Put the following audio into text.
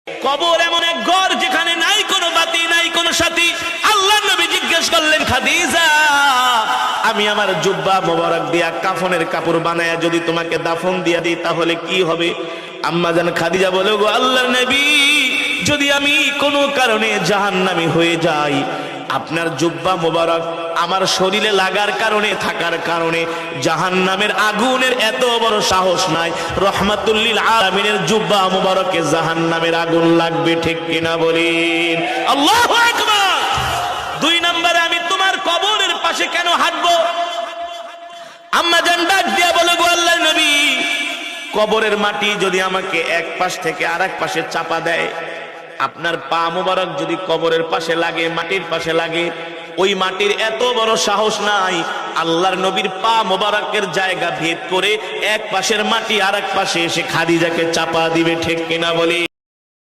কবর এমন এক ঘর যেখানে নাই কোনো বাতি, নাই কোনো সাথী। আল্লাহর নবী জিজ্ঞেস করলেন, খাদিজা, আমি আমার জুব্বা মোবারক দিয়া কাফনের কাপড় বানায়া যদি তোমাকে দাফন দিয়া দিই তাহলে কি হবে? আম্মা জান খাদিজা বলে, গো আল্লাহর নবী, যদি আমি কোনো কারণে জাহান্নামী হয়ে যাই, আপনার জুব্বা মোবারক আমার শরীরে লাগার কারণে, থাকার কারণে জাহান্নামের আগুনের এত বড় সাহস নাই। রহমাতুল লিল আলামিনের জুব্বা মোবারকে জাহান্নামের আগুন লাগবে, ঠিক কিনা বলেন? আল্লাহু আকবার। দুই নম্বরে, আমি তোমার কবরের পাশে কেন হাঁটবো? আম্মা জান ডাক দিয়া বলে, গো আল্লাহর নবী, কবরের মাটি যদি আমাকে এক পাশ থেকে আরেক পাশে চাপা দেয়, আপনার পা মোবারক যদি কবরের পাশে লাগে, মাটির পাশে লাগে, ওই মাটির এত বড় সাহস নাই আল্লাহর নবীর পা মোবারকের জায়গা ভেদ করে এক পাশের মাটি আরেক পাশে এসে খাদিজাকে চাপা দিবে, ঠিক কিনা বলি?